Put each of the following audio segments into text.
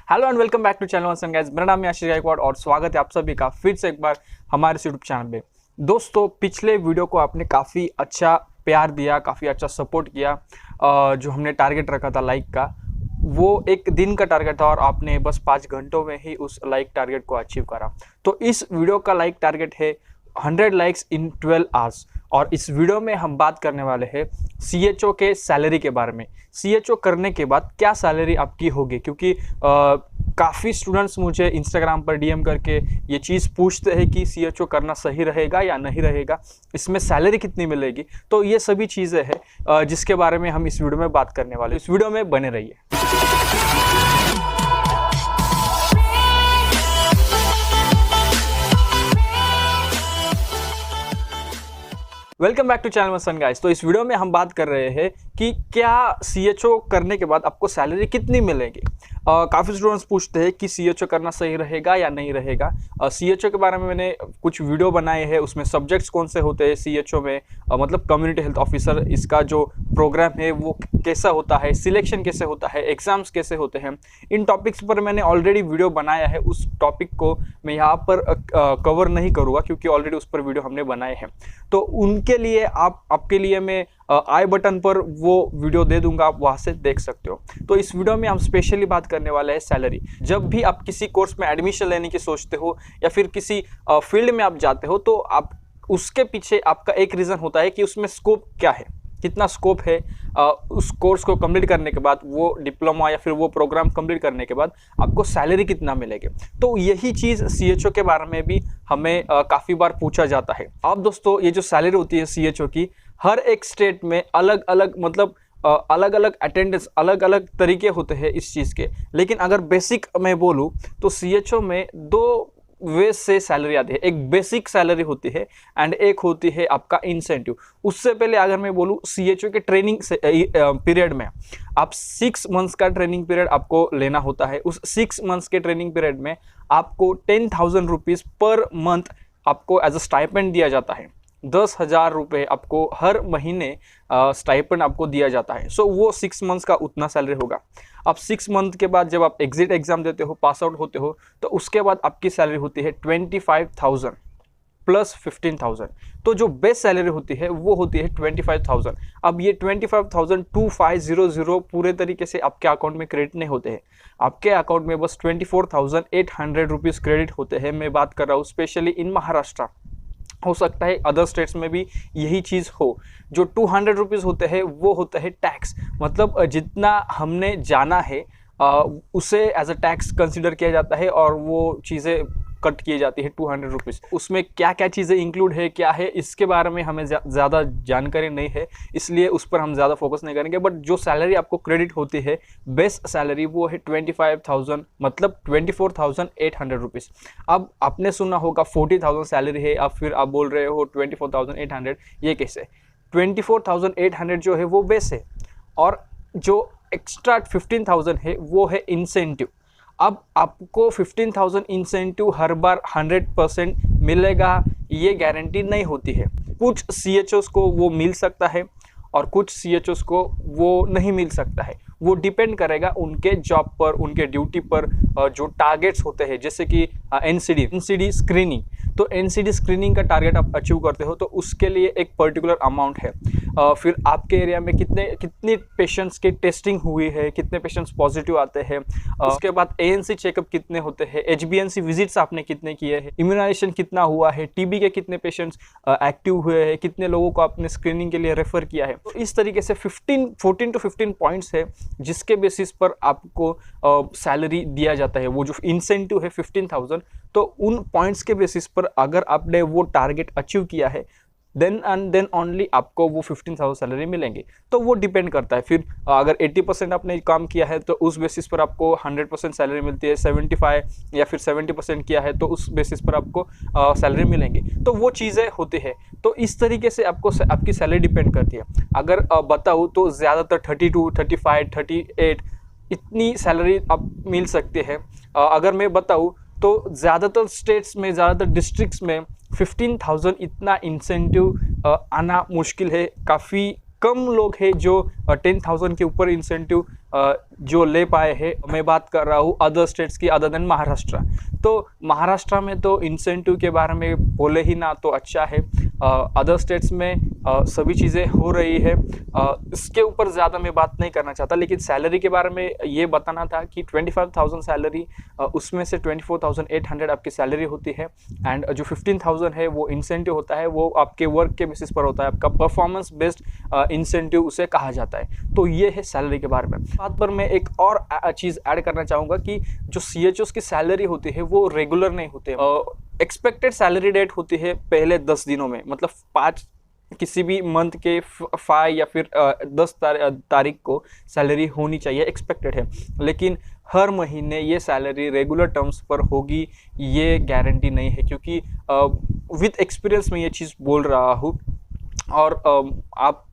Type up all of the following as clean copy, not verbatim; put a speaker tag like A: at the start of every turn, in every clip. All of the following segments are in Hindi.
A: Hello and welcome back to channel one guys. मेरा नाम है आशीष गायकवाड़ और स्वागत है आप सभी का फिर से एक बार हमारे यूट्यूब चैनल पे। दोस्तों, पिछले वीडियो को आपने काफ़ी अच्छा प्यार दिया, काफ़ी अच्छा सपोर्ट किया। जो हमने टारगेट रखा था लाइक का, वो एक दिन का टारगेट था और आपने बस 5 घंटों में ही उस लाइक टारगेट को अचीव करा। तो इस वीडियो का लाइक टारगेट है 100 लाइक्स इन 12 आवर्स। और इस वीडियो में हम बात करने वाले हैं CHO के सैलरी के बारे में। CHO करने के बाद क्या सैलरी आपकी होगी, क्योंकि काफ़ी स्टूडेंट्स मुझे इंस्टाग्राम पर DM करके ये चीज़ पूछते हैं कि CHO करना सही रहेगा या नहीं रहेगा, इसमें सैलरी कितनी मिलेगी। तो ये सभी चीज़ें हैं जिसके बारे में हम इस वीडियो में बात करने वाले हैं। इस वीडियो में बने रहिए। Welcome back to channel one guys. तो इस वीडियो में हम बात कर रहे हैं कि क्या CHO करने के बाद आपको सैलरी कितनी मिलेगी। काफ़ी स्टूडेंट्स पूछते हैं कि CHO करना सही रहेगा या नहीं रहेगा। CHO के बारे में मैंने कुछ वीडियो बनाए हैं, उसमें सब्जेक्ट्स कौन से होते हैं CHO में, मतलब कम्युनिटी हेल्थ ऑफिसर, इसका जो प्रोग्राम है वो कैसा होता है, सिलेक्शन कैसे होता है, एग्जाम्स कैसे होते हैं। इन टॉपिक्स पर मैंने ऑलरेडी वीडियो बनाया है। उस टॉपिक को मैं यहाँ पर कवर नहीं करूँगा क्योंकि ऑलरेडी उस पर वीडियो हमने बनाए हैं। तो उनके लिए आपके लिए मैं आई बटन पर वो वीडियो दे दूंगा, आप वहाँ से देख सकते हो। तो इस वीडियो में हम स्पेशली बात करने वाले हैं सैलरी। जब भी आप किसी कोर्स में एडमिशन लेने की सोचते हो या फिर किसी फील्ड में आप जाते हो, तो आप उसके पीछे आपका एक रीज़न होता है कि उसमें स्कोप क्या है, कितना स्कोप है। उस कोर्स को कंप्लीट करने के बाद, वो डिप्लोमा या फिर वो प्रोग्राम कंप्लीट करने के बाद आपको सैलरी कितना मिलेगी। तो यही चीज़ CHO के बारे में भी हमें काफ़ी बार पूछा जाता है। अब दोस्तों, ये जो सैलरी होती है CHO की, हर एक स्टेट में अलग अलग, मतलब अलग अलग अटेंडेंस, अलग अलग तरीके होते हैं इस चीज़ के। लेकिन अगर बेसिक मैं बोलूँ तो CHO में 2 वे से सैलरी आती है। एक बेसिक सैलरी होती है एंड एक होती है आपका इंसेंटिव। उससे पहले अगर मैं बोलूँ CHO के ट्रेनिंग पीरियड में, आप 6 मंथ्स का ट्रेनिंग पीरियड आपको लेना होता है। उस 6 मंथ्स के ट्रेनिंग पीरियड में आपको 10,000 रुपीज़ पर मंथ आपको एज अ स्टाइपेंड दिया जाता है। 10,000 रुपये आपको हर महीने स्टाइपेंड आपको दिया जाता है। सो वो 6 मंथ्स का उतना सैलरी होगा। अब 6 मंथ के बाद जब आप एग्जिट एग्जाम देते हो, पास आउट होते हो, तो उसके बाद आपकी सैलरी होती है 25,000 प्लस 15,000। तो जो बेस्ट सैलरी होती है वो होती है 25,000। अब ये 25,000 पूरे तरीके से आपके अकाउंट में क्रेडिट नहीं होते हैं। आपके अकाउंट में बस 24,800 रुपीज़ क्रेडिट होते हैं। मैं बात कर रहा हूँ स्पेशली इन महाराष्ट्र, हो सकता है अदर स्टेट्स में भी यही चीज़ हो। जो 200 रुपीज़ होते हैं वो होता है टैक्स, मतलब जितना हमने जाना है उसे एज अ टैक्स कंसिडर किया जाता है और वो चीज़ें कट की जाती है 200 रुपीज़। उसमें क्या क्या चीज़ें इंक्लूड है, क्या है, इसके बारे में हमें ज़्यादा जानकारी नहीं है, इसलिए उस पर हम ज़्यादा फोकस नहीं करेंगे। बट जो सैलरी आपको क्रेडिट होती है, बेस्ट सैलरी, वो है 25,000, मतलब 24,800 रुपीज़। अब आपने सुना होगा 40,000 सैलरी है, अब फिर आप बोल रहे हो 24,800, ये कैसे? 24,800 जो है वो बेस है, और जो एक्स्ट्रा 15,000 है वो है इंसेंटिव। अब आपको 15,000 इंसेंटिव हर बार 100% मिलेगा ये गारंटी नहीं होती है। कुछ CHOs को वो मिल सकता है और कुछ CHOs को वो नहीं मिल सकता है। वो डिपेंड करेगा उनके जॉब पर, उनके ड्यूटी पर। जो टारगेट्स होते हैं, जैसे कि NCD स्क्रीनिंग, तो NCD स्क्रीनिंग का टारगेट आप अचीव करते हो तो उसके लिए एक पर्टिकुलर अमाउंट है। फिर आपके एरिया में कितने पेशेंट्स की टेस्टिंग हुई है, कितने पेशेंट्स पॉजिटिव आते हैं, उसके बाद ANC चेकअप कितने होते हैं, HbA1c विजिट्स आपने कितने किए हैं, इम्यूनाइजेशन कितना हुआ है, TB के कितने पेशेंट्स एक्टिव हुए हैं, कितने लोगों को आपने स्क्रीनिंग के लिए रेफर किया है। तो इस तरीके से 14 to 15 पॉइंट्स है जिसके बेसिस पर आपको सैलरी दिया जाता है। वो जो इंसेंटिव है 15,000, तो उन पॉइंट्स के बेसिस पर अगर आपने वो टारगेट अचीव किया है, देन ओनली आपको वो 15,000 सैलरी मिलेंगे। तो वो डिपेंड करता है। फिर अगर 80% आपने काम किया है तो उस बेसिस पर आपको 100% सैलरी मिलती है। 75 या फिर 70% किया है तो उस बेसिस पर आपको सैलरी मिलेंगी। तो वो चीज़ें होती है। तो इस तरीके से आपकी सैलरी डिपेंड करती है। अगर बताऊँ तो ज़्यादातर 32, 35, 38 इतनी सैलरी आप मिल सकती है। अगर मैं बताऊँ तो ज़्यादातर स्टेट्स में, ज़्यादातर डिस्ट्रिक्ट्स में 15,000 इतना इंसेंटिव आना मुश्किल है। काफ़ी कम लोग हैं जो 10,000 के ऊपर इंसेंटिव जो ले पाए हैं। मैं बात कर रहा हूँ अदर स्टेट्स की अदर देन महाराष्ट्र। तो महाराष्ट्र में तो इंसेंटिव के बारे में बोले ही ना तो अच्छा है। अदर स्टेट्स में सभी चीज़ें हो रही है। इसके ऊपर ज़्यादा मैं बात नहीं करना चाहता, लेकिन सैलरी के बारे में ये बताना था कि 25,000 सैलरी, उसमें से 24,800 आपकी सैलरी होती है एंड जो 15,000 है वो इंसेंटिव होता है। वो आपके वर्क के बेसिस पर होता है, आपका परफॉर्मेंस बेस्ड इंसेंटिव उसे कहा जाता है। तो ये है सैलरी के बारे में। बात पर मैं एक और चीज़ ऐड करना चाहूँगा कि जो CHOs की सैलरी होती है वो रेगुलर नहीं होते। एक्सपेक्टेड सैलरी डेट होती है पहले 10 दिनों में, मतलब 5 किसी भी मंथ के 5 या फिर 10 तारीख को सैलरी होनी चाहिए, एक्सपेक्टेड है। लेकिन हर महीने ये सैलरी रेगुलर टर्म्स पर होगी ये गारंटी नहीं है, क्योंकि विद एक्सपीरियंस में ये चीज़ बोल रहा हूँ। और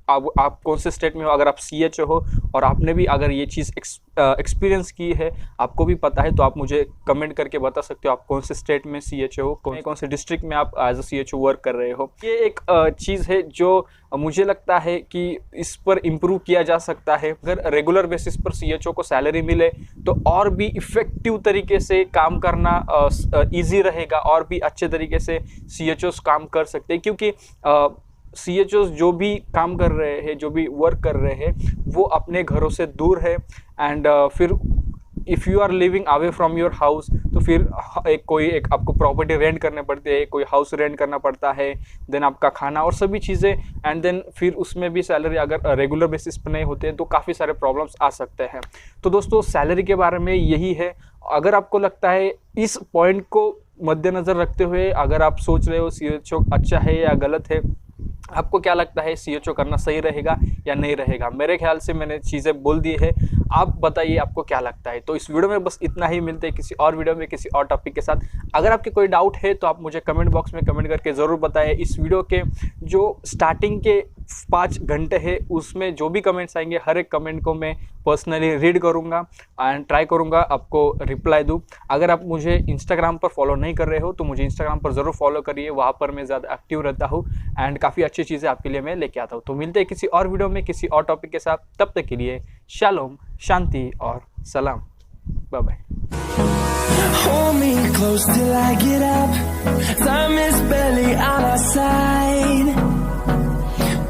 A: आप कौन से स्टेट में हो, अगर आप CHO हो और आपने भी अगर ये चीज़ एक्सपीरियंस की है, आपको भी पता है, तो आप मुझे कमेंट करके बता सकते हो आप कौन से स्टेट में CHO हो, कौन से डिस्ट्रिक्ट में आप एज अ CHO वर्क कर रहे हो। ये एक चीज़ है जो मुझे लगता है कि इस पर इम्प्रूव किया जा सकता है। अगर रेगुलर बेसिस पर CHO को सैलरी मिले तो और भी इफ़ेक्टिव तरीके से काम करना ईजी रहेगा, और भी अच्छे तरीके से CHOs काम कर सकते हैं। क्योंकि CHOs जो भी काम कर रहे हैं, जो भी वर्क कर रहे हैं, वो अपने घरों से दूर है। एंड फिर if you are living away from your house, तो फिर एक आपको प्रॉपर्टी रेंट करने पड़ती है, कोई हाउस रेंट करना पड़ता है, देन आपका खाना और सभी चीज़ें, एंड देन फिर उसमें भी सैलरी अगर रेगुलर बेसिस पर नहीं होते हैं तो काफ़ी सारे प्रॉब्लम्स आ सकते हैं। तो दोस्तों सैलरी के बारे में यही है। अगर आपको लगता है इस पॉइंट को मद्देनज़र रखते हुए अगर आप सोच रहे हो CHO अच्छा है या गलत है, आपको क्या लगता है CHO करना सही रहेगा या नहीं रहेगा? मेरे ख्याल से मैंने चीज़ें बोल दी है, आप बताइए आपको क्या लगता है। तो इस वीडियो में बस इतना ही, मिलते हैं किसी और वीडियो में किसी और टॉपिक के साथ। अगर आपके कोई डाउट है तो आप मुझे कमेंट बॉक्स में कमेंट करके ज़रूर बताएं। इस वीडियो के जो स्टार्टिंग के 5 घंटे है उसमें जो भी कमेंट्स आएंगे, हर एक कमेंट को मैं पर्सनली रीड करूँगा एंड ट्राई करूँगा आपको रिप्लाई दूँ। अगर आप मुझे इंस्टाग्राम पर फॉलो नहीं कर रहे हो तो मुझे इंस्टाग्राम पर ज़रूर फॉलो करिए, वहाँ पर मैं ज़्यादा एक्टिव रहता हूँ एंड काफ़ी अच्छी चीज़ें आपके लिए मैं लेके आता हूँ। तो मिलते हैं किसी और वीडियो में किसी और टॉपिक के साथ। तब तक के लिए शालोम, शांति और सलाम। Bye bye.
B: Hold me close till I get up. Time is barely on our side.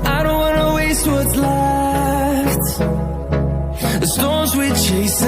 B: I don't wanna waste what's left. The storms we chase.